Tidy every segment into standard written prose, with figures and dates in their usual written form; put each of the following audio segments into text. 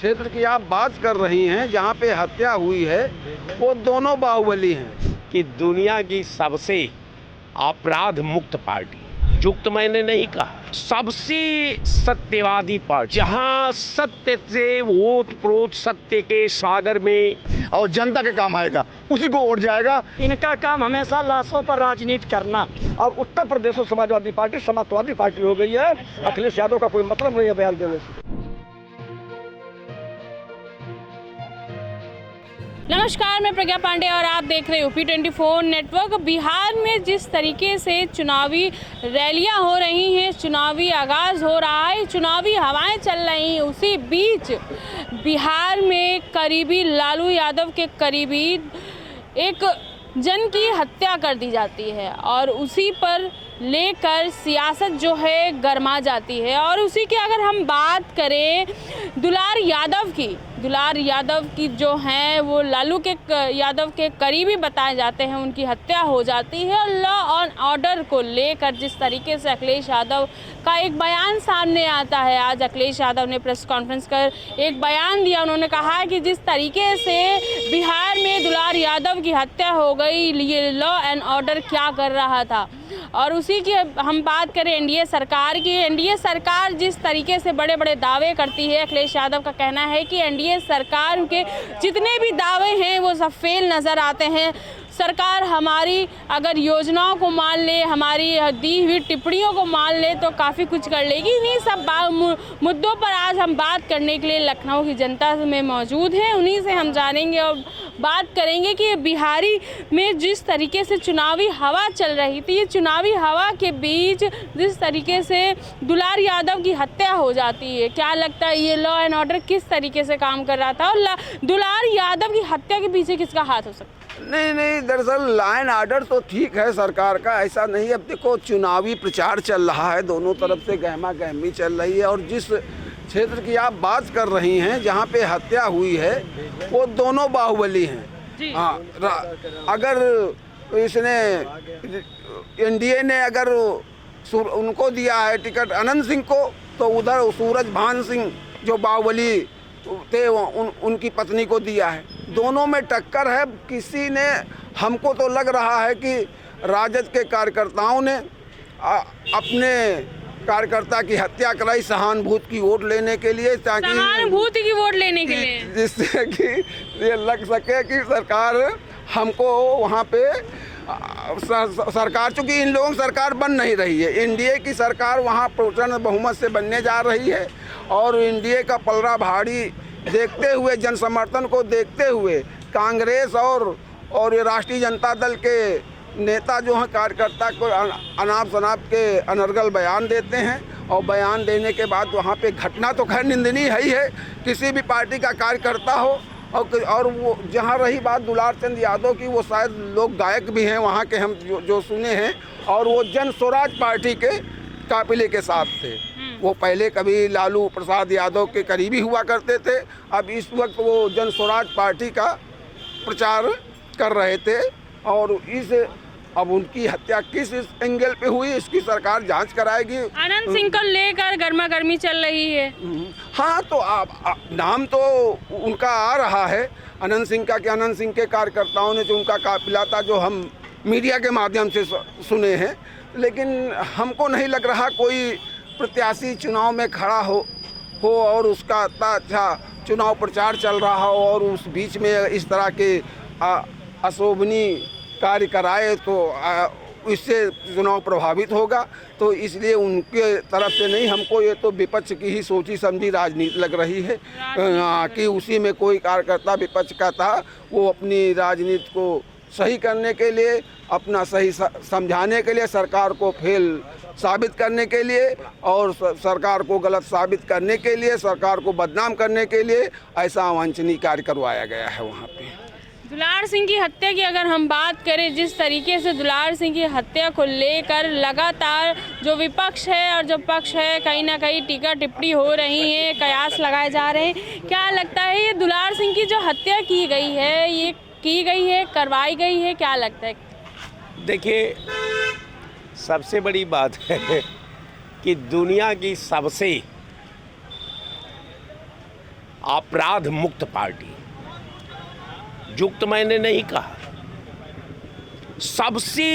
क्षेत्र की आप बात कर रही हैं जहाँ पे हत्या हुई है, वो दोनों बाहुबली हैं। कि दुनिया की सबसे अपराध मुक्त पार्टी, युक्त मैंने नहीं कहा, सबसे सत्यवादी पार्टी, जहां सत्य से वोट प्रोत सत्य के सागर में और जनता के काम आएगा उसी को वोट जाएगा। इनका काम हमेशा लाशों पर राजनीति करना। और उत्तर प्रदेश में समाजवादी पार्टी समाजवादी पार्टी हो गई है। अखिलेश यादव का कोई मतलब नहीं है बयान देने से। नमस्कार, मैं प्रज्ञा पांडे और आप देख रहे हो P24 नेटवर्क। बिहार में जिस तरीके से चुनावी रैलियां हो रही हैं, चुनावी आगाज़ हो रहा है, चुनावी हवाएं चल रही हैं, उसी बीच बिहार में करीबी लालू यादव के करीबी एक जन की हत्या कर दी जाती है और उसी पर लेकर सियासत जो है गरमा जाती है। और उसी की अगर हम बात करें दुलार यादव की जो हैं वो लालू के यादव के करीबी बताए जाते हैं, उनकी हत्या हो जाती है। और लॉ एंड ऑर्डर को लेकर जिस तरीके से अखिलेश यादव का एक बयान सामने आता है, आज अखिलेश यादव ने प्रेस कॉन्फ्रेंस कर एक बयान दिया। उन्होंने कहा कि जिस तरीके से बिहार में दुलार यादव की हत्या हो गई, ये लॉ एंड ऑर्डर क्या कर रहा था। और उसी की हम बात करें एनडीए सरकार की, एनडीए सरकार जिस तरीके से बड़े बड़े दावे करती है, अखिलेश यादव का कहना है कि एनडीए सरकार के जितने भी दावे हैं वो सब फेल नज़र आते हैं। सरकार हमारी अगर योजनाओं को मान ले, हमारी दी हुई टिप्पणियों को मान ले तो काफ़ी कुछ कर लेगी। इन्हीं सब मुद्दों पर आज हम बात करने के लिए लखनऊ की जनता में मौजूद हैं। उन्हीं से हम जानेंगे और बात करेंगे कि बिहारी में जिस तरीके से चुनावी हवा चल रही थी, ये चुनावी हवा के बीच जिस तरीके से दुलार यादव की हत्या हो जाती है, क्या लगता है ये लॉ एंड ऑर्डर किस तरीके से काम कर रहा था और दुलार यादव की हत्या के पीछे किसका हाथ हो सकता है? नहीं, दरअसल लॉ एंड ऑर्डर तो ठीक है सरकार का, ऐसा नहीं है। अब देखो चुनावी प्रचार चल रहा है, दोनों तरफ से गहमा गहमी चल रही है। और जिस क्षेत्र की आप बात कर रही हैं जहाँ पे हत्या हुई है, वो दोनों बाहुबली हैं। हाँ, अगर इसने एनडीए ने अगर उनको दिया है टिकट अनंत सिंह को, तो उधर सूरजभान सिंह जो बाहुबली थे उनकी पत्नी को दिया है। दोनों में टक्कर है। किसी ने, हमको तो लग रहा है कि राजद के कार्यकर्ताओं ने अपने कार्यकर्ता की हत्या कराई सहानुभूति की वोट लेने के लिए, ताकि सहानुभूति की वोट लेने के लिए, जिससे कि ये लग सके कि सरकार हमको वहाँ पे सरकार, चूँकि इन लोगों की सरकार बन नहीं रही है, एनडीए की सरकार वहाँ प्रचंड बहुमत से बनने जा रही है। और एनडीए का पलड़ा भारी देखते हुए, जन समर्थन को देखते हुए कांग्रेस और ये राष्ट्रीय जनता दल के नेता जो हैं कार्यकर्ता को अनाप शनाप के अनर्गल बयान देते हैं। और बयान देने के बाद वहाँ पे घटना तो खैर निंदनीय है ही है, किसी भी पार्टी का कार्यकर्ता हो। और वो जहाँ रही बात दुलार चंद यादव की, वो शायद लोग गायक भी हैं वहाँ के, हम जो सुने हैं। और वो जन स्वराज पार्टी के काफिले के साथ थे। वो पहले कभी लालू प्रसाद यादव के करीबी हुआ करते थे, अब इस वक्त वो जन स्वराज पार्टी का प्रचार कर रहे थे। और अब उनकी हत्या किस एंगल पे हुई, इसकी सरकार जांच कराएगी। अनंत सिंह को लेकर गर्मा गर्मी चल रही है। हाँ, तो नाम तो उनका आ रहा है अनंत सिंह का, कि अनंत सिंह के कार्यकर्ताओं ने जो उनका काफिला था, जो हम मीडिया के माध्यम से सुने हैं। लेकिन हमको नहीं लग रहा कोई प्रत्याशी चुनाव में खड़ा हो और उसका इतना अच्छा चुनाव प्रचार चल रहा हो और उस बीच में इस तरह के अशोभनीय कार्य कराए, तो इससे चुनाव प्रभावित होगा। तो इसलिए उनके तरफ से नहीं, हमको ये तो विपक्ष की ही सोची समझी राजनीति लग रही है कि उसी में कोई कार्यकर्ता विपक्ष का था, वो अपनी राजनीति को सही करने के लिए, अपना सही समझाने के लिए, सरकार को फेल साबित करने के लिए और सरकार को गलत साबित करने के लिए, सरकार को बदनाम करने के लिए ऐसा अवांछनीय कार्य करवाया गया है वहाँ पे। दुलार सिंह की हत्या की अगर हम बात करें, जिस तरीके से दुलार सिंह की हत्या को लेकर लगातार जो विपक्ष है और जो पक्ष है, कहीं ना कहीं टीका टिप्पणी हो रही है, कयास लगाए जा रहे हैं। क्या लगता है ये दुलार सिंह की जो हत्या की गई है, ये की गई है, करवाई गई है, क्या लगता है? देखिए, सबसे बड़ी बात है कि दुनिया की सबसे अपराध मुक्त पार्टी, युक्त मैंने नहीं कहा, सबसे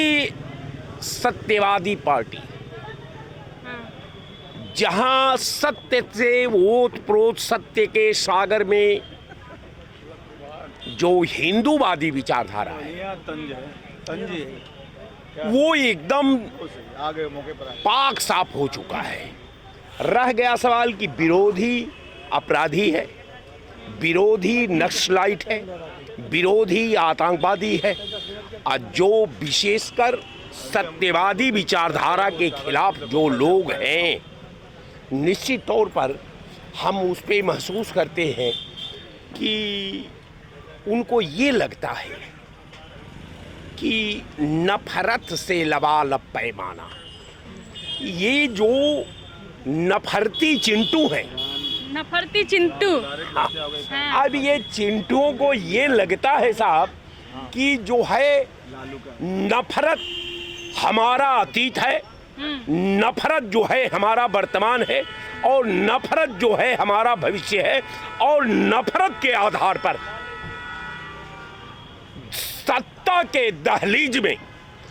सत्यवादी पार्टी, जहां सत्य से ओत-प्रोत सत्य के सागर में जो हिंदूवादी विचारधारा है वो एकदम पाक साफ हो चुका है। रह गया सवाल कि विरोधी अपराधी है, विरोधी नक्सलाइट है, विरोधी आतंकवादी है, और जो विशेषकर सत्यवादी विचारधारा के खिलाफ जो लोग हैं, निश्चित तौर पर हम उस पे महसूस करते हैं कि उनको ये लगता है कि नफरत से लबालब पैमाना, ये जो नफरती चिंटू हैं, नफरती चिंटू, हाँ, अब ये चिंटुओं को ये लगता है साहब कि जो है नफरत हमारा अतीत है, नफरत जो है हमारा वर्तमान है, और नफरत जो है हमारा भविष्य है, और नफरत के आधार पर सत्ता के दहलीज में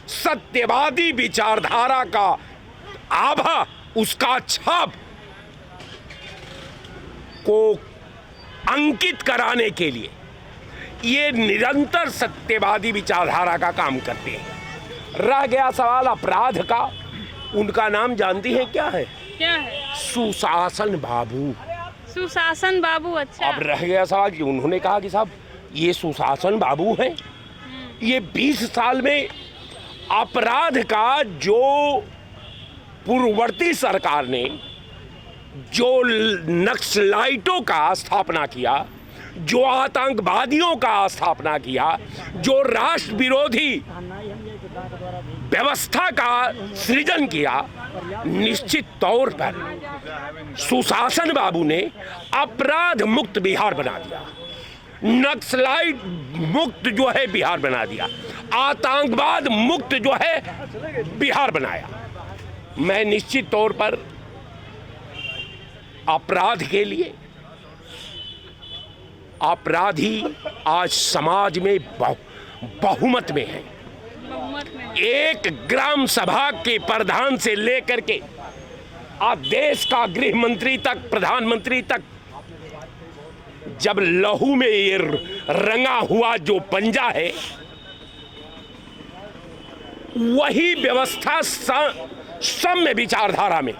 सत्यवादी विचारधारा का आभा, उसका छाप को अंकित कराने के लिए ये निरंतर सत्यवादी विचारधारा का काम करते हैं। रह गया सवाल अपराध का, उनका नाम जानती हैं क्या है? क्या है? सुशासन बाबू। सुशासन बाबू, अच्छा। अब रह गया सवाल कि उन्होंने कहा कि साहब ये सुशासन बाबू हैं, ये 20 साल में अपराध का जो पूर्ववर्ती सरकार ने जो नक्सलाइटों का स्थापना किया, जो आतंकवादियों का स्थापना किया, जो राष्ट्र विरोधी व्यवस्था का सृजन किया, निश्चित तौर पर सुशासन बाबू ने अपराध मुक्त बिहार बना दिया, नक्सलाइट मुक्त जो है बिहार बना दिया, आतंकवाद मुक्त जो है बिहार बनाया। मैं निश्चित तौर पर अपराध के लिए, अपराधी आज समाज में बहुमत में है। एक ग्राम सभा के प्रधान से लेकर के आज देश का गृह मंत्री तक, प्रधानमंत्री तक, जब लहू में ये रंगा हुआ जो पंजा है, वही व्यवस्था सम्य विचारधारा में,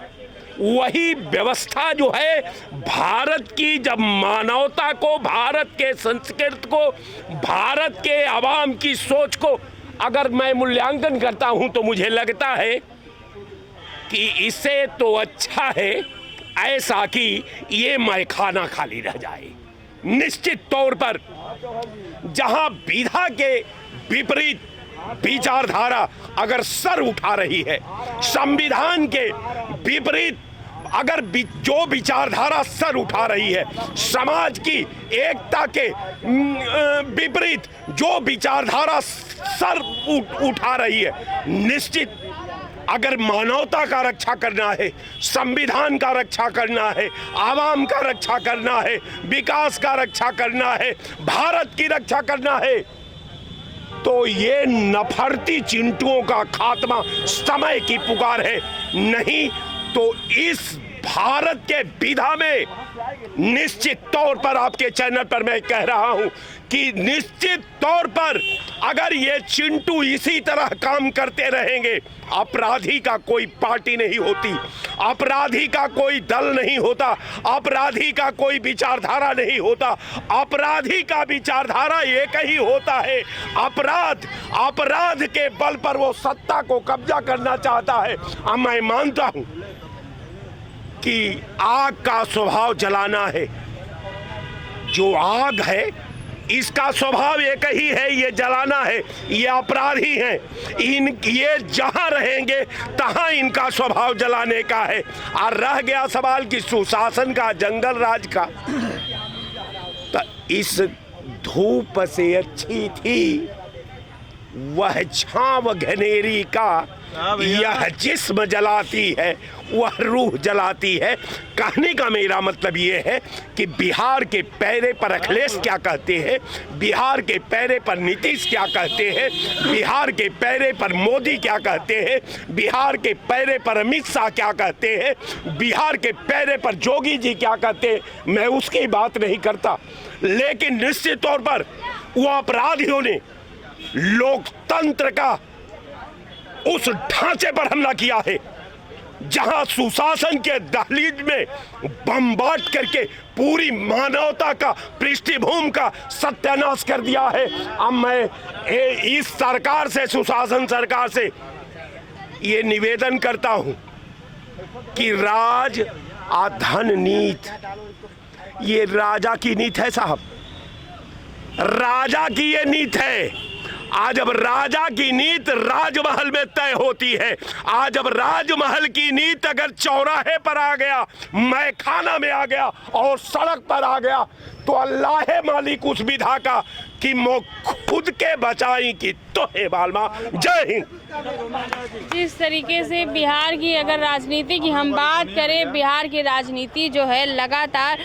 वही व्यवस्था जो है भारत की, जब मानवता को, भारत के संस्कृति को, भारत के आवाम की सोच को अगर मैं मूल्यांकन करता हूं तो मुझे लगता है कि इससे तो अच्छा है ऐसा कि ये मैखाना खाली रह जाए। निश्चित तौर पर जहां विधा के विपरीत विचारधारा अगर सर उठा रही है, संविधान के विपरीत अगर जो विचारधारा सर उठा रही है, समाज की एकता के विपरीत जो विचारधारा सर उठा रही है, निश्चित अगर मानवता का रक्षा करना है, संविधान का रक्षा करना है, आवाम का रक्षा करना है, विकास का रक्षा करना है, भारत की रक्षा करना है, तो ये नफरती चिंटुओं का खात्मा समय की पुकार है। नहीं तो इस भारत के विधा में निश्चित तौर पर आपके चैनल पर मैं कह रहा हूं कि निश्चित तौर पर अगर ये चिंटू इसी तरह काम करते रहेंगे, अपराधी का कोई पार्टी नहीं होती, अपराधी का कोई दल नहीं होता, अपराधी का कोई विचारधारा नहीं होता, अपराधी का विचारधारा एक ही होता है, अपराध के बल पर वो सत्ता को कब्जा करना चाहता है। अब मैं मानता हूं कि आग का स्वभाव जलाना है, जो आग है इसका स्वभाव एक ही है, ये जलाना है, ये अपराधी हैं, ये जहां रहेंगे तहां इनका स्वभाव जलाने का है। और रह गया सवाल कि सुशासन का, जंगल राज का, तो इस धूप से अच्छी थी वह छांव घनेरी का यह जिस्म जलाती है, वह रूह जलाती है। कहने का मेरा मतलब ये है कि बिहार के पैरे पर अखिलेश क्या कहते हैं, बिहार के पैरे पर नीतीश क्या कहते हैं, बिहार के पैरे पर मोदी क्या कहते हैं, बिहार के पैरे पर अमित शाह क्या कहते हैं, बिहार के पैरे पर जोगी जी क्या कहते हैं, मैं उसकी बात नहीं करता। लेकिन निश्चित तौर पर वो अपराधियों ने लोकतंत्र का उस ढांचे पर हमला किया है जहां सुशासन के दहलीज में बमबाद करके पूरी मानवता का, पृष्ठभूमि का सत्यानाश कर दिया है। अब मैं इस सरकार से, सुशासन सरकार से ये निवेदन करता हूं कि राज धन नीत, ये राजा की नीत है साहब, राजा की ये नीत है। आज अब राजा की नीत राजमहल में तय होती है। आज अब राजमहल की नीत अगर चौराहे पर आ गया, मैखाना में आ गया और सड़क पर आ गया तो अल्लाह मालिक उस विधा का कि मो खुद के बचाई की तो है बालमा। जय हिंद। जिस तरीके से बिहार की अगर राजनीति की हम बात करें, बिहार की राजनीति जो है लगातार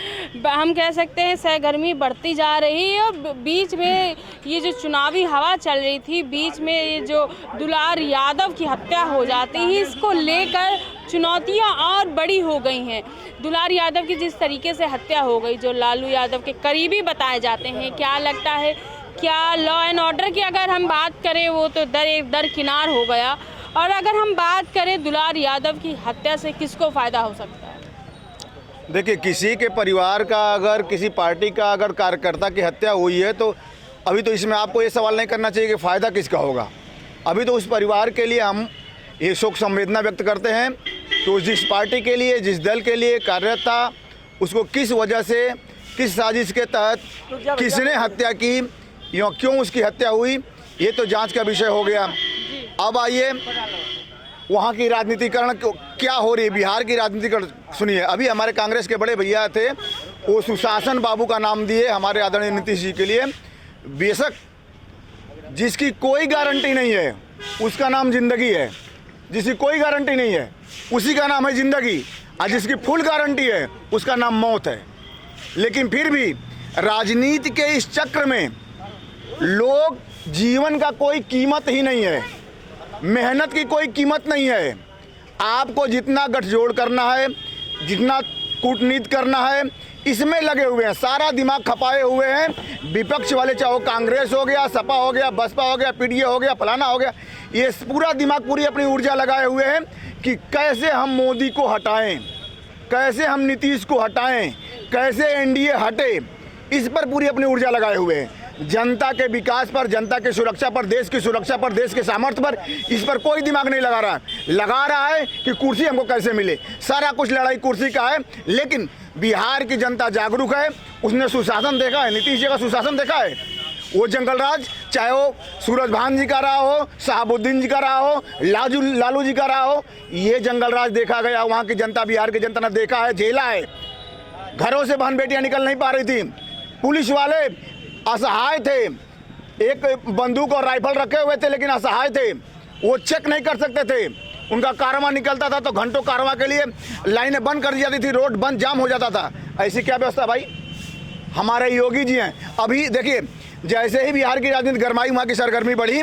हम कह सकते हैं सरगर्मी बढ़ती जा रही है। और बीच में ये जो चुनावी हवा चल रही थी, बीच में ये जो दुलार यादव की हत्या हो जाती है, इसको लेकर चुनौतियां और बड़ी हो गई हैं। दुलार यादव की जिस तरीके से हत्या हो गई, जो लालू यादव के करीबी बताए जाते हैं, क्या लगता है क्या लॉ एंड ऑर्डर की अगर हम बात करें वो तो दरकिनार हो गया, और अगर हम बात करें दुलार यादव की हत्या से किसको फ़ायदा हो सकता है? देखिए, किसी के परिवार का अगर, किसी पार्टी का अगर कार्यकर्ता की हत्या हुई है तो अभी तो इसमें आपको ये सवाल नहीं करना चाहिए कि फ़ायदा किसका होगा। अभी तो उस परिवार के लिए हम ये शोक संवेदना व्यक्त करते हैं तो जिस पार्टी के लिए, जिस दल के लिए कार्यरत था, उसको किस वजह से, किस साजिश के तहत किसने हत्या की या क्यों उसकी हत्या हुई, ये तो जांच का विषय हो गया। अब आइए वहाँ की राजनीतिकरण क्या हो रही है, बिहार की राजनीतिकरण सुनिए। अभी हमारे कांग्रेस के बड़े भैया थे, वो सुशासन बाबू का नाम दिए हमारे आदरणीय नीतीश जी के लिए। बेशक जिसकी कोई गारंटी नहीं है उसका नाम जिंदगी है, जिसकी कोई गारंटी नहीं है उसी का नाम है जिंदगी, और जिसकी फुल गारंटी है उसका नाम मौत है। लेकिन फिर भी राजनीति के इस चक्र में लोग, जीवन का कोई कीमत ही नहीं है, मेहनत की कोई कीमत नहीं है। आपको जितना गठजोड़ करना है, जितना कूटनीति करना है, इसमें लगे हुए हैं, सारा दिमाग खपाए हुए हैं विपक्ष वाले, चाहे कांग्रेस हो गया, सपा हो गया, बसपा हो गया, पीडीए हो गया, फलाना हो गया, ये पूरा दिमाग, पूरी अपनी ऊर्जा लगाए हुए हैं कि कैसे हम मोदी को हटाएं, कैसे हम नीतीश को हटाएं, कैसे एनडीए हटे, इस पर पूरी अपनी ऊर्जा लगाए हुए हैं। जनता के विकास पर, जनता की सुरक्षा पर, देश की सुरक्षा पर, देश के सामर्थ्य पर, इस पर कोई दिमाग नहीं लगा रहा है कि कुर्सी हमको कैसे मिले। सारा कुछ लड़ाई कुर्सी का है। लेकिन बिहार की जनता जागरूक है, उसने सुशासन देखा है, नीतीश जी का सुशासन देखा है। वो जंगल राज, चाहे वो सूरज भान जी का रहा हो, शहाबुद्दीन जी का रहा हो, लालू जी का रहा हो, ये जंगल राज देखा गया। वहाँ की जनता, बिहार की जनता ने देखा है, झेला है। घरों से बहन बेटियाँ निकल नहीं पा रही थी, पुलिस वाले असहाय थे, एक बंदूक और राइफल रखे हुए थे लेकिन असहाय थे, वो चेक नहीं कर सकते थे। उनका कारवां निकलता था तो घंटों कारवां के लिए लाइनें बंद कर दी जाती थी, रोड बंद, जाम हो जाता था। ऐसी क्या व्यवस्था भाई? हमारे योगी जी हैं। अभी देखिए, जैसे ही बिहार की राजनीति गरमाई, वहाँ की सरगर्मी बढ़ी,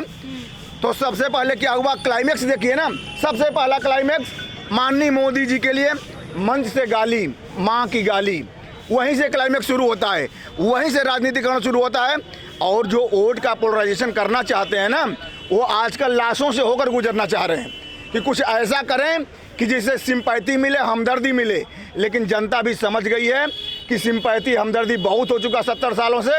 तो सबसे पहले क्या हुआ, क्लाइमैक्स देखिए ना। सबसे पहला क्लाइमैक्स माननीय मोदी जी के लिए मंच से गाली, माँ की गाली, वहीं से क्लाइमैक्स शुरू होता है, वहीं से राजनीतिकरण शुरू होता है। और जो वोट का पोलराइजेशन करना चाहते हैं ना, वो आजकल लाशों से होकर गुजरना चाह रहे हैं कि कुछ ऐसा करें कि जिससे सिंपैथी मिले, हमदर्दी मिले। लेकिन जनता भी समझ गई है कि सिंपैथी, हमदर्दी बहुत हो चुका 70 सालों से।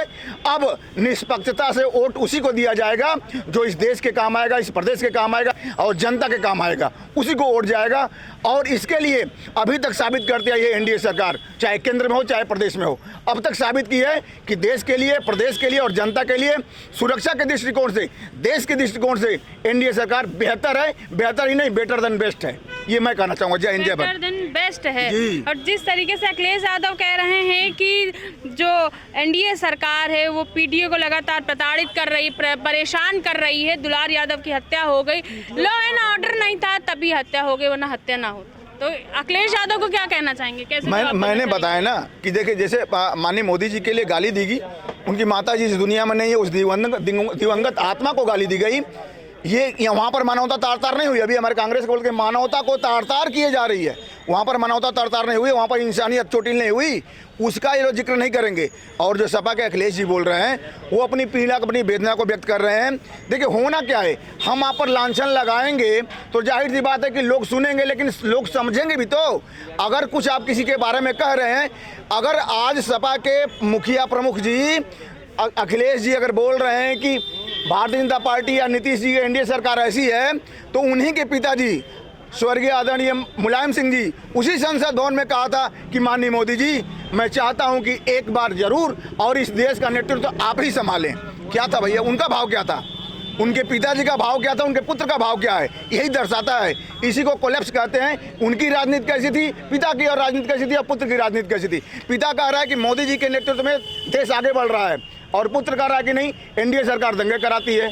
अब निष्पक्षता से वोट उसी को दिया जाएगा जो इस देश के काम आएगा, इस प्रदेश के काम आएगा और जनता के काम आएगा, उसी को वोट जाएगा। और इसके लिए अभी तक साबित करती है ये एनडीए सरकार, चाहे केंद्र में हो चाहे प्रदेश में हो, अब तक साबित की है कि देश के लिए, प्रदेश के लिए और जनता के लिए, सुरक्षा के दृष्टिकोण से, देश के दृष्टिकोण से एनडीए सरकार बेहतर है। बेहतर ही नहीं, बेटर देन बेस्ट है। ये मैं कहना चाहूँगा। जय हिंद, जय बेटर भारत। देन बेस्ट है। जी। और जिस तरीके से अखिलेश यादव कह रहे हैं कि जो एनडीए सरकार है वो पीडीओ को लगातार प्रताड़ित कर रही, परेशान कर रही है। दुलार यादव की हत्या हो गई, लॉ एंड ऑर्डर नहीं था तभी हत्या हो गई, वरना हत्या ना होती। तो अखिलेश यादव को क्या कहना चाहेंगे, कैसे जवाब देना मैंने चाहेंगे? बताया ना कि देखिए, जैसे माननीय मोदी जी के लिए गाली दी गई, उनकी माता जी इस दुनिया में नहीं है, उस दिवंगत आत्मा को गाली दी गई। ये वहाँ पर मानवता तार नहीं हुई। अभी हमारे कांग्रेस को बोल के मानवता को तार किए जा रही है, वहाँ पर मानवता तार नहीं हुई, वहाँ पर इंसानियत चोटिल नहीं हुई, उसका ये लोग जिक्र नहीं करेंगे। और जो सपा के अखिलेश जी बोल रहे हैं, वो अपनी पीड़ा, अपनी वेदना को व्यक्त कर रहे हैं। देखिए, होना क्या है, हम आप पर लांछन लगाएंगे तो जाहिर सी बात है कि लोग सुनेंगे, लेकिन लोग समझेंगे भी तो। अगर कुछ आप किसी के बारे में कह रहे हैं, अगर आज सपा के मुखिया प्रमुख जी अखिलेश जी अगर बोल रहे हैं कि भारतीय जनता पार्टी या नीतीश जी की एनडीए सरकार ऐसी है, तो उन्हीं के पिताजी स्वर्गीय आदरणीय मुलायम सिंह जी उसी संसद भवन में कहा था कि माननीय मोदी जी, मैं चाहता हूं कि एक बार जरूर और इस देश का नेतृत्व तो आप ही संभालें। क्या था भैया, उनका भाव क्या था, उनके पिताजी का भाव क्या था, उनके पुत्र का भाव क्या है, यही दर्शाता है। इसी को कोलैप्स कहते हैं। उनकी राजनीति कैसी थी, पिता की और राजनीति कैसी थी, और पुत्र की राजनीति कैसी थी। पिता कह रहा है कि मोदी जी के नेतृत्व में देश आगे बढ़ रहा है, और पुत्र कह रहा है कि नहीं, एनडीए सरकार दंगे कराती है।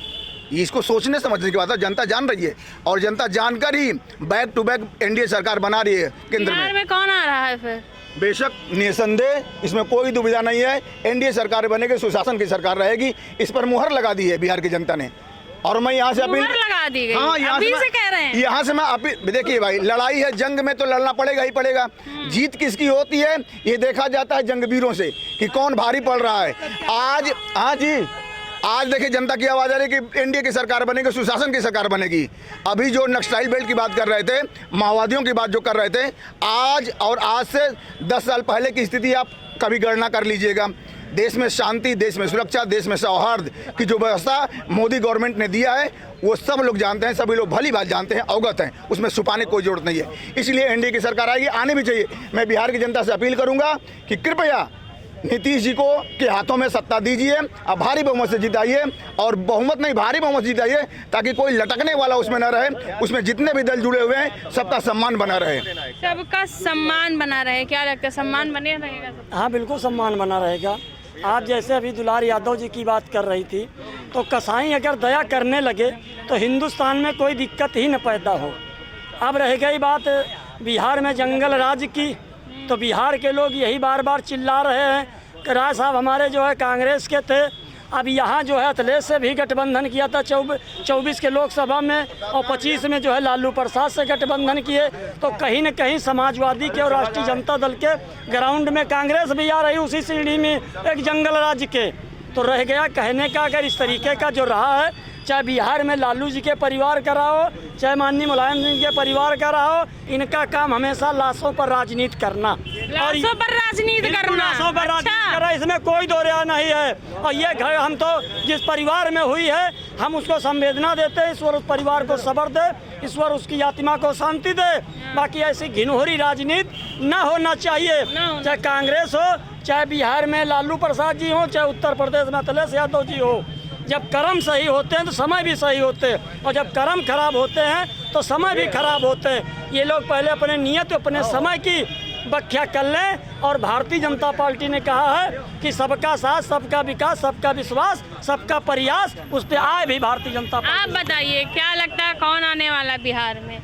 इसको सोचने समझने की बात है, जनता जान रही है, और जनता जानकर ही बैक टू बैक एनडीए सरकार बना रही है केंद्र बिहार में। में कौन आ रहा है फिर? बेशक, निसंदेह, इसमें कोई दुविधा नहीं है, एनडीए सरकार बनेगी, सुशासन की सरकार रहेगी। इस पर मुहर लगा दी है बिहार की जनता ने। और मैं यहाँ से अपील, मुहर लगा दी गई। हाँ, अभी से कह रहे हैं। यहाँ से मैं अपील, देखिए भाई, लड़ाई है, जंग में तो लड़ना पड़ेगा ही पड़ेगा। जीत किसकी होती है ये देखा जाता है जंगवीरों से कि कौन भारी पड़ रहा है। आज, हाँ जी, आज देखिए जनता की आवाज़ आ रही है कि एनडीए की सरकार बनेगी, सुशासन की सरकार बनेगी। अभी जो नक्सलाइल बेल्ट की बात कर रहे थे, माओवादियों की बात जो कर रहे थे, आज से 10 साल पहले की स्थिति आप कभी गणना कर लीजिएगा। देश में शांति, देश में सुरक्षा, देश में सौहार्द की जो व्यवस्था मोदी गवर्नमेंट ने दिया है, वो सब लोग जानते हैं, सभी लोग भली बात जानते हैं, अवगत हैं, उसमें छुपाने की कोई जरूरत नहीं है। इसलिए एनडीए की सरकार आएगी, आनी भी चाहिए। मैं बिहार की जनता से अपील करूंगा कि कृपया नीतीश जी को के हाथों में सत्ता दीजिए, अब भारी बहुमत से जिताइए, और बहुमत नहीं, भारी बहुमत जिताइए, ताकि कोई लटकने वाला उसमें न रहे। उसमें जितने भी दल जुड़े हुए हैं, सबका सम्मान बना रहे। सबका सम्मान बना रहे, क्या लगता है, सम्मान बने रहेगा? हाँ, बिल्कुल सम्मान बना रहेगा। आप जैसे अभी दुलार यादव जी की बात कर रही थी, तो कसाई अगर दया करने लगे तो हिंदुस्तान में कोई दिक्कत ही न पैदा हो। अब रह गई बात बिहार में जंगल राज की, तो बिहार के लोग यही बार बार चिल्ला रहे हैं कि राय साहब हमारे जो है कांग्रेस के थे, अब यहाँ जो है अखिलेश से भी गठबंधन किया था 24 के लोकसभा में, और 25 में जो है लालू प्रसाद से गठबंधन किए। तो कहीं न कहीं समाजवादी के और राष्ट्रीय जनता दल के ग्राउंड में कांग्रेस भी आ रही उसी सीढ़ी में एक जंगल राज के। तो रह गया कहने का, अगर इस तरीके का जो रहा है, चाहे बिहार में लालू जी के परिवार का रहा हो, चाहे माननीय मुलायम सिंह के परिवार का रहा हो, इनका काम हमेशा लाशों पर राजनीति करना, लाशों पर राजनीति करना। लाशों पर राजनीति करना, इसमें कोई दो राय नहीं है। और ये घर हम तो जिस परिवार में हुई है, हम उसको संवेदना देते हैं। ईश्वर उस परिवार को सब्र दे, ईश्वर उसकी आत्मा को शांति दे। बाकी ऐसी घिनौनी राजनीति न होना चाहिए, चाहे कांग्रेस हो, चाहे बिहार में लालू प्रसाद जी हो, चाहे उत्तर प्रदेश में अखिलेश यादव जी हो। जब कर्म सही होते हैं तो समय भी सही होते हैं, और जब कर्म खराब होते हैं तो समय भी खराब होते हैं। ये लोग पहले अपने नियत, अपने समय की व्याख्या कर लें। और भारतीय जनता पार्टी ने कहा है कि सबका साथ, सबका विकास, सबका विश्वास, सबका प्रयास, उस पर आए भी भारतीय जनता पार्टी। आप बताइए, क्या लगता है कौन आने वाला बिहार में?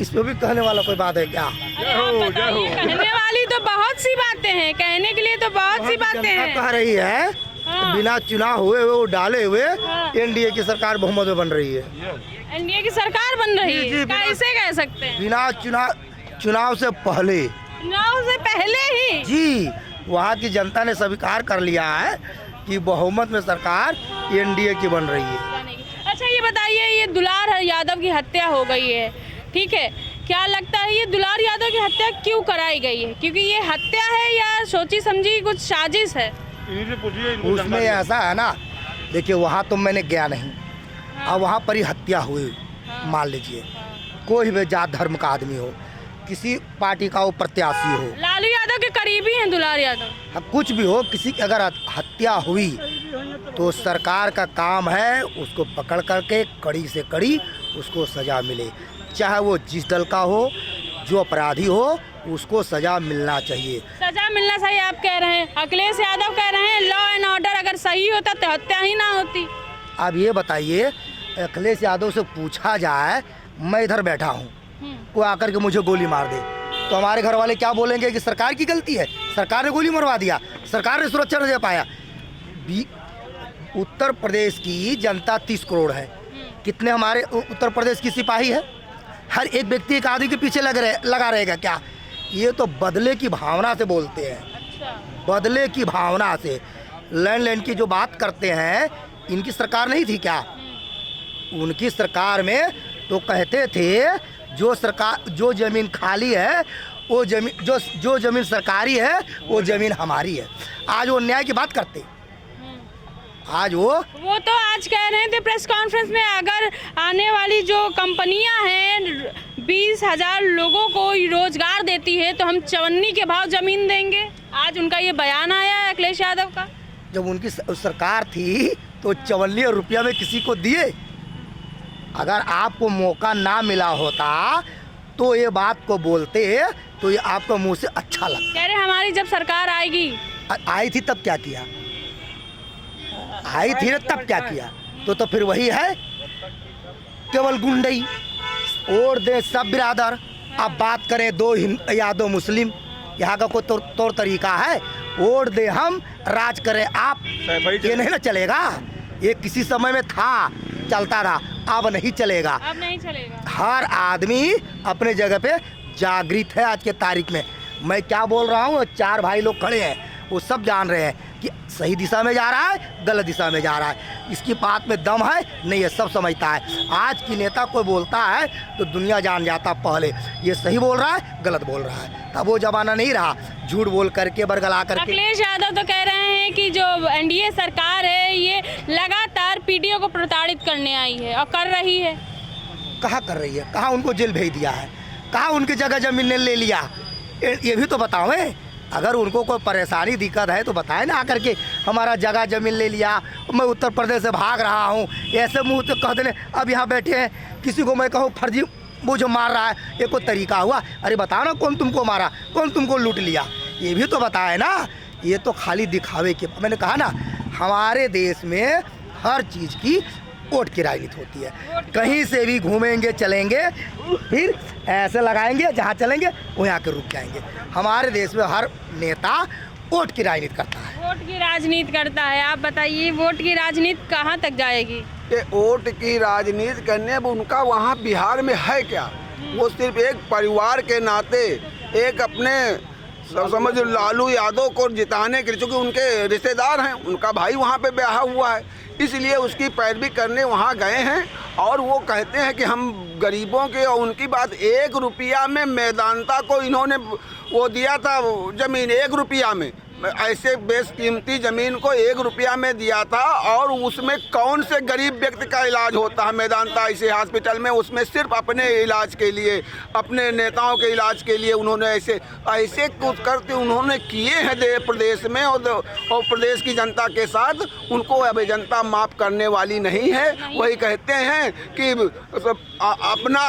इसमें भी कहने वाला कोई बात है क्या? अरे आप बताइए, कहने वाली तो बहुत सी बातें हैं, कहने के लिए तो बहुत सी बातें हैं। कह रही है, हाँ। बिना चुनाव हुए वो डाले हुए हाँ। एनडीए की सरकार बहुमत में बन रही है। एनडीए की सरकार बन रही जी, है, बिना- कैसे कह सकते हैं? बिना चुनाव से पहले, चुनाव से पहले ही? जी, वहाँ की जनता ने स्वीकार कर लिया है कि बहुमत में सरकार एनडीए की बन रही है। अच्छा, ये बताइए, ये दुलार यादव की हत्या हो गई है, ठीक है, क्या लगता है ये दुलार यादव की हत्या क्यों कराई गई है? क्योंकि ये हत्या है या सोची समझी कुछ साजिश है? उसमें ऐसा है ना, देखिए वहाँ तो मैंने गया नहीं, और वहाँ पर ही हत्या हुई, मान लीजिए कोई भी जात धर्म का आदमी हो, किसी पार्टी का वो प्रत्याशी हो, लालू यादव के करीबी हैं दुलार यादव, हाँ, कुछ भी हो, किसी की अगर हत्या हुई तो सरकार का काम है उसको पकड़ करके कड़ी से कड़ी उसको सजा मिले। चाहे वो जिस दल का हो, जो अपराधी हो उसको सजा मिलना चाहिए। सजा मिलना चाहिए आप कह रहे हैं, अखिलेश यादव कह रहे हैं लॉ एंड ऑर्डर अगर सही होता तो हत्या ही ना होती। अब ये बताइए, अखिलेश यादव से पूछा जाए, मैं इधर बैठा हूँ, वो आकर के मुझे गोली मार दे तो हमारे घर वाले क्या बोलेंगे कि सरकार की गलती है, सरकार ने गोली मरवा दिया, सरकार ने सुरक्षा नहीं दे पाया। उत्तर प्रदेश की जनता 30 करोड़ है, कितने हमारे उत्तर प्रदेश की सिपाही है? हर एक व्यक्ति एक आदमी के पीछे लगा रहेगा क्या? ये तो बदले की भावना से बोलते हैं। अच्छा। बदले की भावना से लैंड की जो बात करते हैं, इनकी सरकार नहीं थी क्या? उनकी सरकार में तो कहते थे जो ज़मीन खाली है वो ज़मीन जो ज़मीन सरकारी है वो ज़मीन हमारी है। आज वो न्याय की बात करते, आज वो तो आज कह रहे थे प्रेस कॉन्फ्रेंस में, अगर आने वाली जो कंपनियां हैं 20,000 लोगों को रोजगार देती है तो हम 54 के भाव जमीन देंगे। आज उनका ये बयान आया है अखिलेश यादव का। जब उनकी सरकार थी तो 54 रुपया में किसी को दिए? अगर आपको मौका ना मिला होता तो ये बात को बोलते तो ये आपको मुंह से अच्छा लगता। कह रहे हमारी जब सरकार आएगी। आई थी तब क्या किया? आई थी ना तब क्या किया? तो फिर वही है, केवल गुंडई और दे सब बिरादर। अब बात करें दो यादव मुस्लिम, यहाँ का कोई तौर तरीका है? वोट दे हम, राज करें आप, ये नहीं ना चलेगा। ये किसी समय में था, चलता था, अब नहीं चलेगा। अब नहीं चलेगा। हर आदमी अपने जगह पे जागृत है आज के तारीख में। मैं क्या बोल रहा हूँ, 4 भाई लोग खड़े हैं, वो सब जान रहे हैं कि सही दिशा में जा रहा है, गलत दिशा में जा रहा है, इसकी बात में दम है नहीं, ये सब समझता है। आज की नेता कोई बोलता है तो दुनिया जान जाता पहले ये सही बोल रहा है, गलत बोल रहा है। तब वो जमाना नहीं रहा झूठ बोल करके, बरगला करके। अखिलेश यादव तो कह रहे हैं कि जो एनडीए सरकार है ये लगातार पीडीओ को प्रताड़ित करने आई है और कर रही है। कहाँ कर रही है? कहाँ उनको जेल भेज दिया है? कहाँ उनकी जगह जमीन ने ले लिया? ये भी तो बताओ। अगर उनको कोई परेशानी दिक्कत है तो बताएं ना आकर के, हमारा जगह जमीन ले लिया, मैं उत्तर प्रदेश से भाग रहा हूँ, ऐसे मुंह से कह देने। अब यहाँ बैठे हैं, किसी को मैं कहूँ फर्जी वो जो मार रहा है, ये कोई तरीका हुआ? अरे बताओ ना, कौन तुमको मारा, कौन तुमको लूट लिया, ये भी तो बताए ना। ये तो खाली दिखावे की। मैंने कहा ना, हमारे देश में हर चीज़ की वोट की राजनीति होती है। कहीं से भी घूमेंगे चलेंगे, फिर ऐसे लगाएंगे, जहाँ चलेंगे वहीं आकर रुक जाएंगे। हमारे देश में हर नेता वोट की राजनीति करता है। वोट की राजनीति करता है। आप बताइए वोट की राजनीति कहाँ तक जाएगी? कि वोट की राजनीति करने उनका वहाँ बिहार में है क्या? वो सिर्फ एक परिवार के नाते, एक अपने समझ लालू यादव को जिताने के लिए, चूँकि उनके रिश्तेदार हैं, उनका भाई वहाँ पे ब्याह हुआ है, इसलिए उसकी पैरवी करने वहाँ गए हैं। और वो कहते हैं कि हम गरीबों के, और उनकी बात 1 रुपया में मैदानता को इन्होंने वो दिया था ज़मीन, 1 रुपया में, ऐसे बेशकीमती ज़मीन को 1 रुपया में दिया था। और उसमें कौन से गरीब व्यक्ति का इलाज होता है मैदानता ऐसे हॉस्पिटल में? उसमें सिर्फ अपने इलाज के लिए, अपने नेताओं के इलाज के लिए उन्होंने ऐसे कुछ करते उन्होंने किए हैं प्रदेश में। और प्रदेश की जनता के साथ उनको अब जनता माफ़ करने वाली नहीं है। वही कहते हैं कि अपना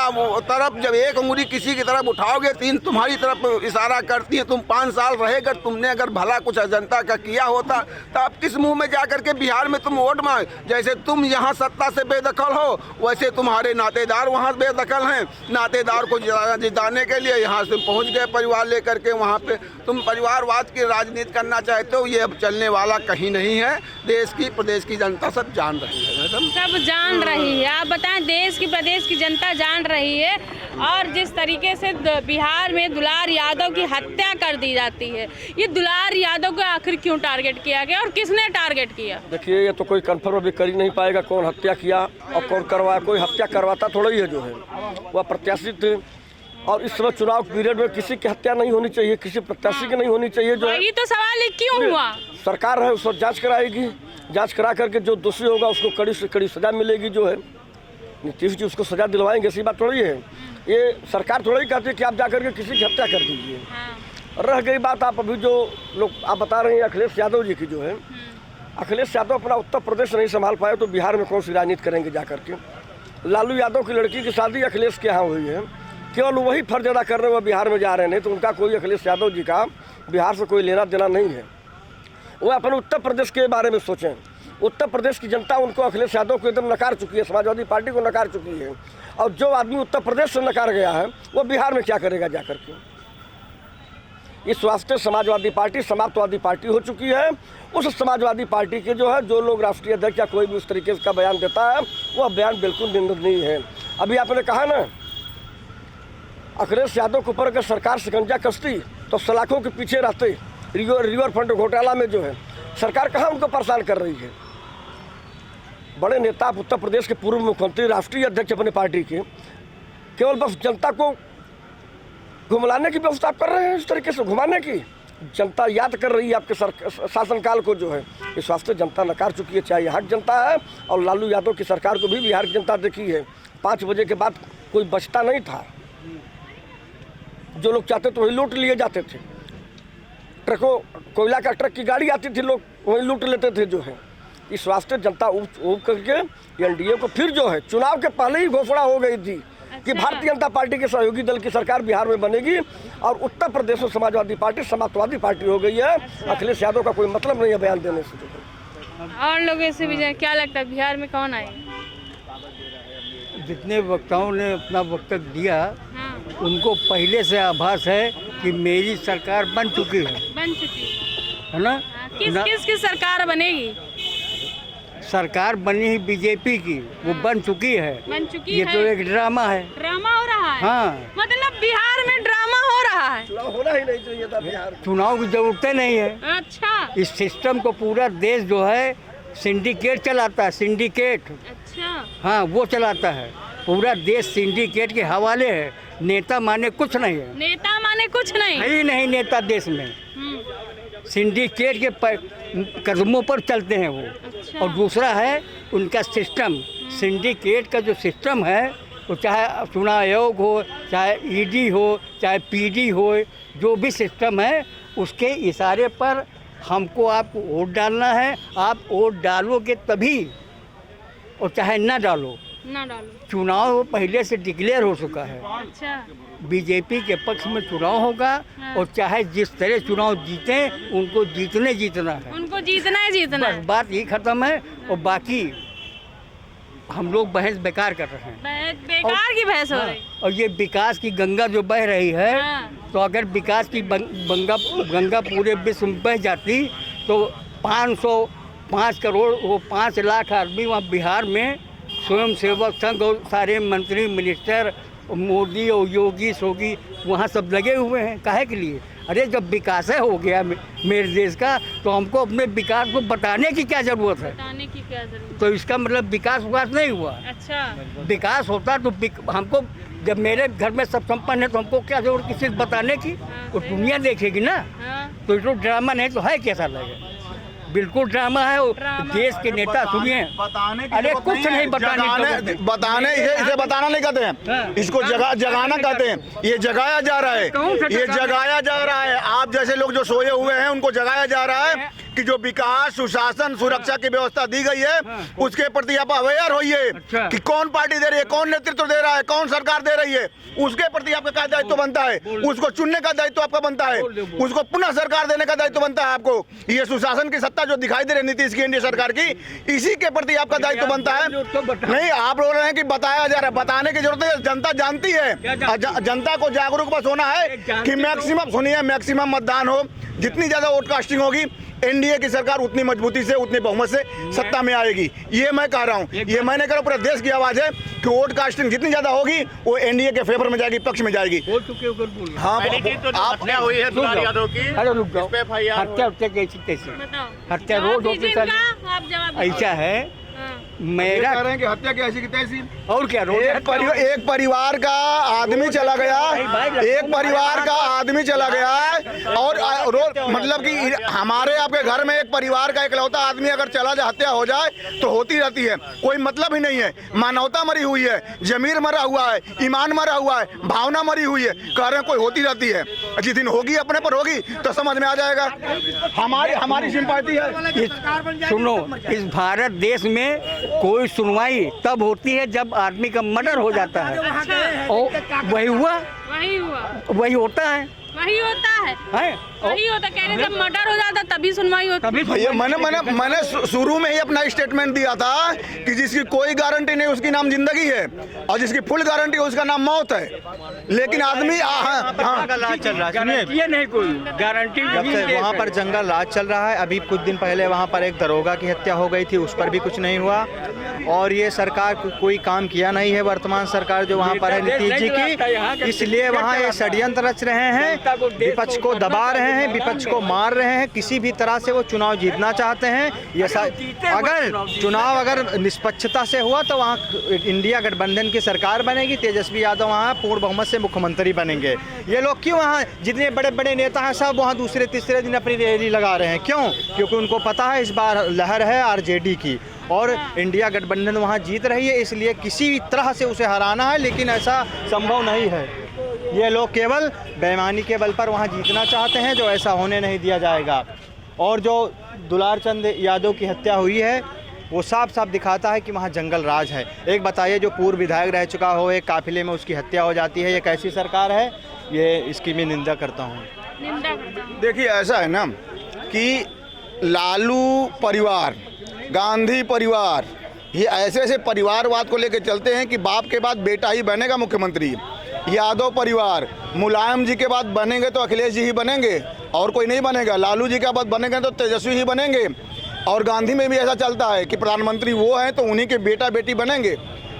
तरफ जब एक उंगली किसी की तरफ उठाओगे, 3 तुम्हारी तरफ इशारा करती है। तुम 5 साल रहेगा, तुमने अगर भला कुछ जनता का किया होता तो आप किस मुंह में जाकर के बिहार में तुम वोट मांग? जैसे तुम यहाँ सत्ता से बेदखल हो, वैसे तुम्हारे नातेदार वहाँ बेदखल हैं। नातेदार को जिताने के लिए यहाँ से पहुँच गए परिवार लेकर के वहाँ पे। तुम परिवारवाद की राजनीति करना चाहते हो, ये अब चलने वाला कहीं नहीं है। देश की प्रदेश की जनता सब जान रही है मैडम, सब जान रही है। आप बताएं, देश की प्रदेश की जनता जान रही है। और जिस तरीके से बिहार में दुलार यादव की हत्या कर दी जाती है, ये दुलार यादव को आखिर क्यों टारगेट किया गया और किसने टारगेट किया? देखिए, ये तो कोई कंफर्म अभी कर ही नहीं पाएगा कौन हत्या किया और कौन करवाया। कोई हत्या करवाता थोड़ा ही है, जो है वह प्रत्याशी थे। और इस समय चुनाव पीरियड में किसी की हत्या नहीं होनी चाहिए, किसी प्रत्याशी की नहीं होनी चाहिए। जो ये तो सवाल है, क्यों हुआ? सरकार है, उस पर जाँच कराएगी, जाँच करा करके जो दोषी होगा उसको कड़ी से कड़ी सजा मिलेगी। जो है नीतीश जी उसको सजा दिलवाएंगे, ऐसी बात थोड़ी है। ये सरकार थोड़ा ही कहती है कि आप जाकर के किसी की हत्या कर दीजिए। रह गई बात, आप अभी जो लोग आप बता रहे हैं अखिलेश यादव जी की, जो है अखिलेश यादव अपना उत्तर प्रदेश नहीं संभाल पाए तो बिहार में कौन सी राजनीति करेंगे जाकर के? लालू यादव की लड़की की शादी अखिलेश के यहाँ हुई है, केवल वही फर्ज अदा कर रहे हैं, वो बिहार में जा रहे हैं, नहीं तो उनका कोई अखिलेश यादव जी का बिहार से कोई लेना देना नहीं है। वो अपने उत्तर प्रदेश के बारे में सोचें। उत्तर प्रदेश की जनता उनको अखिलेश यादव को एकदम नकार चुकी है, समाजवादी पार्टी को नकार चुकी है, और जो आदमी उत्तर प्रदेश से नकार गया है वो बिहार में क्या करेगा जाकर के। इस वास्ते समाजवादी पार्टी समाप्तवादी पार्टी हो चुकी है। उस समाजवादी पार्टी के जो है जो लोग राष्ट्रीय अध्यक्ष या कोई भी उस तरीके का बयान देता है वह बयान बिल्कुल निंदनीय है। अभी आपने कहा ना अखिलेश यादव के ऊपर अगर सरकार शिकंजा कसती तो सलाखों के पीछे रहते। रिवर फ्रंट घोटाला में जो है सरकार कहाँ उनको परेशान कर रही है। बड़े नेता उत्तर प्रदेश के पूर्व मुख्यमंत्री राष्ट्रीय अध्यक्ष अपने पार्टी के केवल बस जनता को घुमलाने की व्यवस्था कर रहे हैं। इस तरीके से घुमाने की जनता याद कर रही है आपके शासनकाल को जो है। इस वास्ते जनता नकार चुकी है, चाहे यहाँ की जनता है और लालू यादव की सरकार को भी बिहार की जनता देखी है। 5 बजे के बाद कोई बचता नहीं था, जो लोग चाहते तो वही लूट लिए जाते थे। ट्रकों कोयला का ट्रक की गाड़ी आती थी, लोग वही लूट लेते थे जो है। इस वास्ते जनता उब करके एनडीए को फिर जो है चुनाव के पहले ही घोषणा हो गई थी कि भारतीय जनता पार्टी के सहयोगी दल की सरकार बिहार में बनेगी और उत्तर प्रदेश में समाजवादी पार्टी समाप्तवादी पार्टी हो गई है। अखिलेश यादव का कोई मतलब नहीं है बयान देने से। और लोगों से भी क्या लगता है बिहार में कौन आए? जितने वक्ताओं ने अपना वक्तव्य दिया उनको पहले से आभास है कि मेरी सरकार बन चुकी है ना। किस सरकार बनेगी? सरकार बनी ही बीजेपी की, वो बन चुकी है। ये तो एक ड्रामा है। ड्रामा हो रहा है? हाँ, मतलब बिहार में ड्रामा हो रहा है। चुनाव होना ही नहीं चाहिए था बिहार। चुनाव की जरूरत नहीं है। अच्छा, इस सिस्टम को पूरा देश जो है सिंडिकेट चलाता है। सिंडिकेट, अच्छा, हाँ वो चलाता है। पूरा देश सिंडिकेट के हवाले है। नेता माने कुछ नहीं है। नेता माने कुछ नहीं है ही नहीं नेता देश में। सिंडिकेट के कदमों पर चलते हैं वो। अच्छा। और दूसरा है उनका सिस्टम। सिंडिकेट का जो सिस्टम है वो चाहे चुनाव आयोग हो, चाहे ईडी हो, चाहे पीडी हो, जो भी सिस्टम है उसके इशारे पर हमको आपको वोट डालना है। आप वोट डालोगे तभी, और चाहे ना डालो। चुनाव पहले से डिक्लेयर हो चुका है। अच्छा, बीजेपी के पक्ष में चुनाव होगा। और चाहे जिस तरह चुनाव जीते उनको जीतना है। उनको जीतना है, जीतना बस बात यही खत्म है। और बाकी हम लोग बहस बेकार कर रहे हैं। बेकार की बहस हो रही। और ये विकास की गंगा जो बह रही है, तो अगर विकास की गंगा पूरे विश्व में बह जाती तो 505 करोड़ वो 5 लाख आदमी वहाँ बिहार में स्वयं सेवक संघ और सारे मंत्री मिनिस्टर मोदी और योगी सोगी वहाँ सब लगे हुए हैं। काहे के लिए? अरे जब विकास हो गया मेरे देश का तो हमको अपने विकास को बताने की क्या ज़रूरत है? बताने की क्या जरूरत? तो इसका मतलब विकास नहीं हुआ। अच्छा, विकास होता तो हमको, जब मेरे घर में सब संपन्न है तो हमको क्या जरूरत किसी को बताने की? तो दुनिया देखेगी ना। तो इसको ड्रामा नहीं तो है कैसा लगे? बिल्कुल ड्रामा है। देश के नेता सुनिए, अरे कुछ नहीं बताने इसे बताना नहीं कहते हैं, इसको जगाना कहते हैं। ये जगाया जा रहा है, ये जगाया जा रहा है। आप जैसे लोग जो सोए हुए हैं उनको जगाया जा रहा है कि जो विकास सुशासन सुरक्षा की व्यवस्था दी गई है उसके प्रति आप अवेयर होइए कि कौन पार्टी दे रही है, कौन नेतृत्व दे रहा है, कौन सरकार दे रही है। उसके प्रति आपका क्या दायित्व बनता है? उसको चुनने का दायित्व आपका बनता है, उसको पुनः सरकार देने का दायित्व बनता है आपको। ये सुशासन की सत्ता जो दिखाई दे रही है नीतीश की एनडीए सरकार की, इसी के प्रति आपका दायित्व बनता है। नहीं, आप बोल रहे हैं कि बताया जा रहा है, बताने की जरूरत है। जनता जानती है, जनता को जागरूक बस होना है कि मैक्सिमम, सुनिए, मैक्सिमम मतदान हो। जितनी ज्यादा वोट कास्टिंग होगी एनडीए की सरकार उतनी मजबूती से उतनी बहुमत से सत्ता में आएगी। ये मैं कह रहा हूँ, ये मैंने कहा, पूरे देश की आवाज है कि वोट कास्टिंग जितनी ज्यादा होगी वो एनडीए के फेवर में जाएगी, पक्ष में जाएगी। हाँ, हत्या हुई है दुलारी यादव की। अरे रुक जाओ, हत्या कैसी? हत्या रोज होती है। ऐसा है, मेरा कह रहे हैं कि हत्या की ऐसी की तैसी। और क्या? एक परिवार का आदमी चला गया, एक परिवार का आदमी चला गया है। और मतलब कि हमारे आपके घर में एक परिवार का इकलौता आदमी अगर चला जाए, हत्या हो जाए तो होती रहती है, कोई मतलब ही नहीं है। मानवता मरी हुई है, जमीर मरा हुआ है, ईमान मरा हुआ है, भावना मरी हुई है। कह रहे हैं कोई होती रहती है, जिस दिन होगी अपने पर होगी तो समझ में आ जाएगा। हमारी सिंपैथी है। सुनो, इस भारत देश में कोई सुनवाई तब होती है जब आदमी का मर्डर हो जाता है। और वही हुआ, वही होता है, वही होता है, वही होता। कह रहे जब मर्डर हो जाता तभी सुनवाई होती। भैया मैंने शुरू में ही अपना स्टेटमेंट दिया था कि जिसकी कोई गारंटी नहीं उसकी नाम जिंदगी है और जिसकी फुल गारंटी है उसका नाम मौत है। लेकिन आदमी जंगल राज चल रहा है, सुनिए, ये नहीं कोई गारंटी। जब से वहाँ पर जंगल राज चल रहा है, अभी कुछ दिन पहले वहाँ पर एक दरोगा की हत्या हो गई थी, उस पर भी कुछ नहीं हुआ। और ये सरकार कोई काम किया नहीं है, वर्तमान सरकार जो वहाँ पर है नीतीश जी की, इसलिए वहाँ ये षड्यंत्र रच रहे हैं, विपक्ष को दबा रहे हैं, विपक्ष को मार रहे हैं। किसी भी तरह से वो चुनाव जीतना चाहते हैं। ये अगर चुनाव अगर निष्पक्षता से हुआ तो वहाँ इंडिया गठबंधन की सरकार बनेगी, तेजस्वी यादव वहाँ पूर्ण बहुमत से मुख्यमंत्री बनेंगे। ये लोग क्यों वहाँ जितने बड़े बड़े नेता हैं सब वहाँ दूसरे तीसरे दिन अपनी रैली लगा रहे हैं? क्यों? क्योंकि उनको पता है इस बार लहर है आरजेडी की और इंडिया गठबंधन वहाँ जीत रही है, इसलिए किसी भी तरह से उसे हराना है। लेकिन ऐसा संभव नहीं है। ये लोग केवल बेईमानी के बल पर वहाँ जीतना चाहते हैं, जो ऐसा होने नहीं दिया जाएगा। और जो दुलार चंद यादव की हत्या हुई है वो साफ साफ दिखाता है कि वहाँ जंगल राज है। एक बताइए, जो पूर्व विधायक रह चुका हो, एक काफिले में उसकी हत्या हो जाती है, ये कैसी सरकार है? ये इसकी मैं निंदा करता हूँ। देखिए ऐसा है ना कि लालू परिवार, गांधी परिवार, ये ऐसे ऐसे परिवारवाद को लेकर चलते हैं कि बाप के बाद बेटा ही बनेगा मुख्यमंत्री। यादव परिवार, मुलायम जी के बाद बनेंगे तो अखिलेश जी ही बनेंगे और कोई नहीं बनेगा। लालू जी के बाद बनेंगे तो तेजस्वी ही बनेंगे। और गांधी में भी ऐसा चलता है कि प्रधानमंत्री वो हैं तो उन्हीं के बेटा बेटी बनेंगे।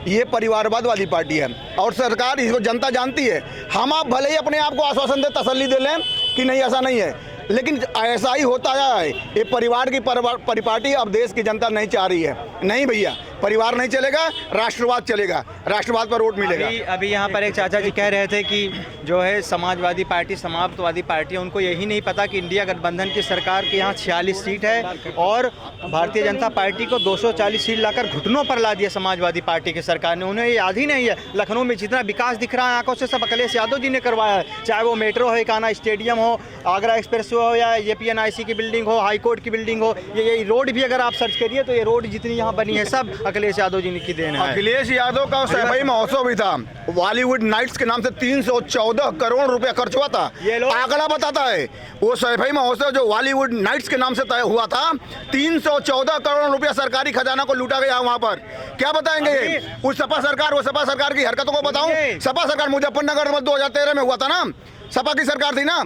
ये परिवारवाद वाली पार्टी है और सरकार इसको जनता जानती है। हम आप भले ही अपने आप को आश्वासन दे, तसल्ली दे लें कि नहीं ऐसा नहीं है, लेकिन ऐसा ही होता है। ये परिवार की परिपाटी अब देश की जनता नहीं चाह रही है। नहीं भैया, परिवार नहीं चलेगा, राष्ट्रवाद चलेगा, राष्ट्रवाद पर वोट मिलेगा। अभी यहाँ पर एक चाचा जी कह रहे थे कि जो है समाजवादी पार्टी, समाजवादी पार्टी, उनको यही नहीं पता कि इंडिया गठबंधन की सरकार के यहाँ 46 सीट है और भारतीय जनता पार्टी को 240 सीट लाकर घुटनों पर ला दिया समाजवादी पार्टी की सरकार ने। उन्हें ये याद ही नहीं है लखनऊ में जितना विकास दिख रहा है आंखों से, सब अखिलेश यादव जी ने करवाया है। चाहे वो मेट्रो हो, कान्हा स्टेडियम हो, आगरा एक्सप्रेस हो या APNIC की बिल्डिंग हो, हाईकोर्ट की बिल्डिंग हो, ये रोड भी अगर आप सर्च करिए तो ये रोड जितनी यहाँ बनी है सब अखिलेश यादव जी की देन है। अखिलेश यादव का सैफई महोत्सव भी था, बॉलीवुड नाइट्स के नाम से 314 करोड़ रुपया खर्च हुआ था। आंकड़ा बताता है वो सैफई महोत्सव जो बॉलीवुड नाइट्स के नाम से तय हुआ था, 314 करोड़ रुपया सरकारी खजाना को लूटा गया वहाँ पर। क्या बताएंगे उस सपा सरकार, वो सपा सरकार की हरकतों को बताऊं? सपा सरकार मुजफ्फरनगर में 2013 में हुआ था ना, सपा की सरकार थी ना।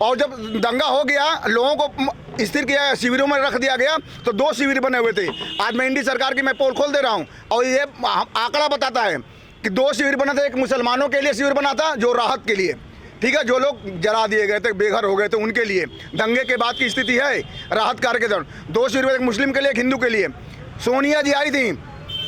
और जब दंगा हो गया, लोगों को स्थिर किया, शिविरों में रख दिया गया, तो 2 शिविर बने हुए थे। आज मैं इंडी सरकार की मैं पोल खोल दे रहा हूँ और ये आंकड़ा बताता है कि 2 शिविर बना था। एक मुसलमानों के लिए शिविर बना था जो राहत के लिए, ठीक है, जो लोग जला दिए गए थे, बेघर हो गए थे, उनके लिए दंगे के बाद की स्थिति है, राहत कार्य के दौरान 2 शिविर, एक मुस्लिम के लिए, एक हिंदू के लिए। सोनिया जी आई थी,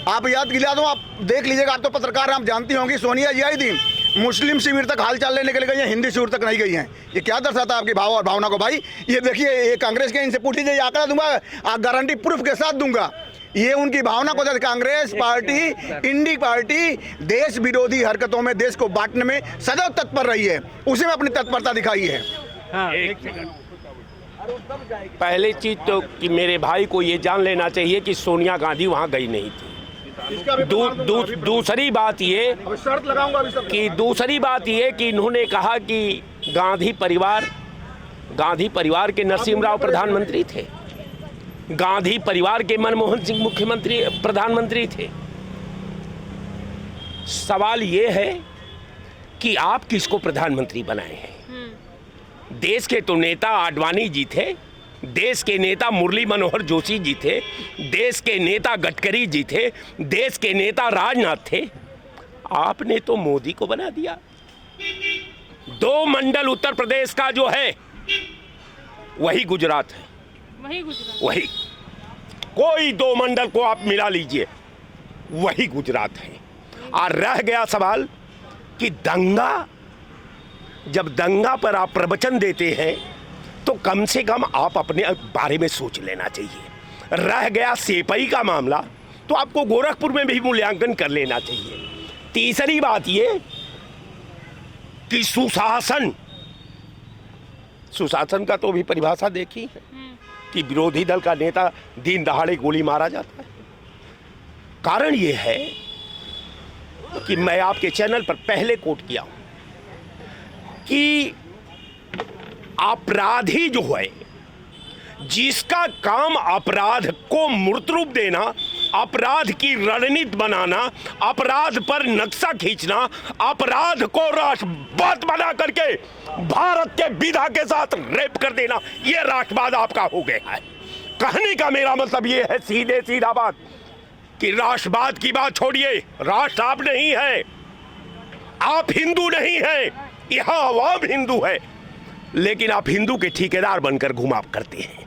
आप याद दिला दो, आप देख लीजिएगा, आप तो पत्रकार, आप जानती होंगी, सोनिया जी आई थी, मुस्लिम शिविर तक हालचाल लेने के लिए गई हैं, हिंदी शिविर तक नहीं गई हैं। ये क्या दर्शाता है आपकी भाव और भावना को? भाई ये देखिए, ये कांग्रेस के, इनसे पूछ लीजिए, आंकड़ा दूंगा, गारंटी प्रूफ के साथ दूंगा। ये उनकी भावना को, कांग्रेस पार्टी, इंडी पार्टी देश विरोधी हरकतों में, देश को बांटने में सदैव तत्पर रही है, उसी में अपनी तत्परता दिखाई है। पहली चीज तो कि मेरे भाई को ये जान लेना चाहिए कि सोनिया गांधी वहाँ गई नहीं थी। दूसरी बात ये कि इन्होंने कहा कि गांधी परिवार के नरसिम्हा प्रधानमंत्री थे, गांधी परिवार के मनमोहन सिंह मुख्यमंत्री प्रधानमंत्री थे। सवाल ये है कि आप किसको प्रधानमंत्री बनाए हैं? देश के तो नेता आडवाणी जी थे, देश के नेता मुरली मनोहर जोशी जी थे, देश के नेता गडकरी जी थे, देश के नेता राजनाथ थे। आपने तो मोदी को बना दिया। 2 मंडल उत्तर प्रदेश का जो है वही गुजरात है, वही कोई 2 मंडल को आप मिला लीजिए, वही गुजरात है। और रह गया सवाल कि जब दंगा पर आप प्रवचन देते हैं तो कम से कम आप अपने बारे में सोच लेना चाहिए। रह गया सेपई का मामला, तो आपको गोरखपुर में भी मूल्यांकन कर लेना चाहिए। तीसरी बात ये कि सुशासन का तो भी परिभाषा देखी है कि विरोधी दल का नेता दिन दहाड़े गोली मारा जाता है। कारण ये है कि मैं आपके चैनल पर पहले कोट किया हूं कि अपराधी जो है, जिसका काम अपराध को मूर्त रूप देना, अपराध की रणनीति बनाना, अपराध पर नक्शा खींचना, अपराध को राष्ट्रवाद बना करके भारत के विधा के साथ रेप कर देना, यह राष्ट्रवाद आपका हो गया है। कहने का मेरा मतलब यह है सीधे सीधा बात कि राष्ट्रवाद की बात छोड़िए, राष्ट्र आप नहीं है, आप हिंदू नहीं है, यहां अवाम हिंदू है, लेकिन आप हिंदू के ठेकेदार बनकर घुमा करते हैं।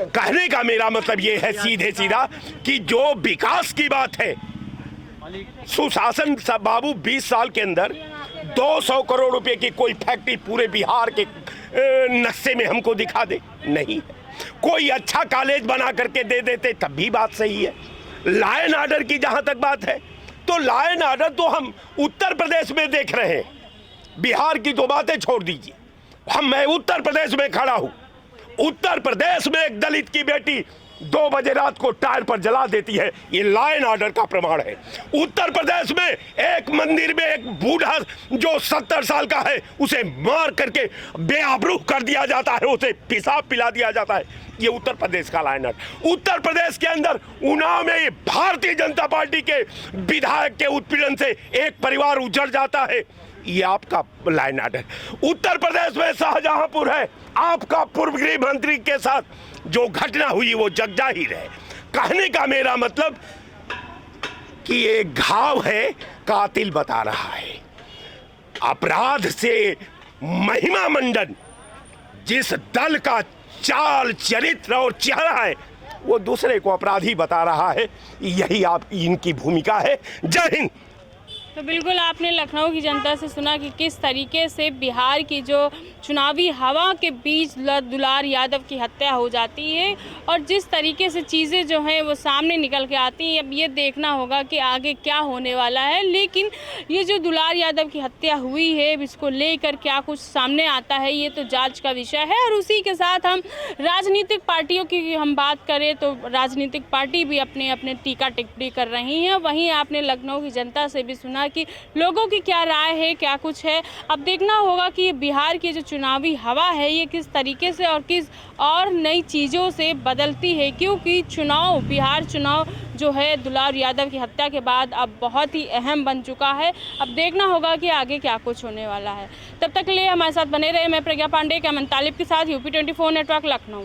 कहने का मेरा मतलब यह है सीधे सीधा कि जो विकास की बात है, सुशासन बाबू 20 साल के अंदर 200 करोड़ रुपए की कोई फैक्ट्री पूरे बिहार के नक्शे में हमको दिखा दे, नहीं। कोई अच्छा कॉलेज बना करके दे देते तब भी बात सही है। लॉ एंड ऑर्डर की जहां तक बात है, तो लॉ एंड ऑर्डर तो हम उत्तर प्रदेश में देख रहे हैं, बिहार की तो बातें छोड़ दीजिए। मैं उत्तर प्रदेश में खड़ा हूं, उत्तर प्रदेश में एक दलित की बेटी 2 बजे रात को टायर पर जला देती है, ये लॉ एंड ऑर्डर का प्रमाण है। उत्तर प्रदेश में एक मंदिर में एक बूढ़ा जो 70 साल का है, उसे मार करके बेआबरू कर दिया जाता है, उसे पेशाब पिला दिया जाता है, ये उत्तर प्रदेश का law and order. Uttar Pradesh के अंदर उन्नाव में भारतीय जनता पार्टी के विधायक के उत्पीड़न से एक परिवार उजड़ जाता है, ये आपका law and order. Uttar Pradesh में शाहजहांपुर है, आपका पूर्व गृह मंत्री के साथ जो घटना हुई वो जगजाहिर है। कहने का मेरा मतलब कि ये घाव है, कातिल बता रहा है। अपराध से महिमा मंडन, जिस दल का चाल चरित्र और चेहरा है, वो दूसरे को अपराधी बता रहा है, यही आप इनकी भूमिका है। जय हिंद। तो बिल्कुल आपने लखनऊ की जनता से सुना कि किस तरीके से बिहार की जो चुनावी हवा के बीच दुलार यादव की हत्या हो जाती है और जिस तरीके से चीज़ें जो हैं वो सामने निकल के आती हैं। अब ये देखना होगा कि आगे क्या होने वाला है, लेकिन ये जो दुलार यादव की हत्या हुई है, इसको लेकर क्या कुछ सामने आता है, ये तो जांच का विषय है। और उसी के साथ हम राजनीतिक पार्टियों की हम बात करें तो राजनीतिक पार्टी भी अपने अपने टीका टिप्पणी कर रही हैं। वहीं आपने लखनऊ की जनता से भी सुना कि लोगों की क्या राय है, क्या कुछ है। अब देखना होगा कि बिहार की जो चुनावी हवा है ये किस तरीके से और किस और नई चीज़ों से बदलती है, क्योंकि बिहार चुनाव जो है दुलार यादव की हत्या के बाद अब बहुत ही अहम बन चुका है। अब देखना होगा कि आगे क्या कुछ होने वाला है। तब तक के लिए हमारे साथ बने रहे। मैं प्रज्ञा पांडे, कैमन तालिब के साथ, UP24 नेटवर्क, लखनऊ।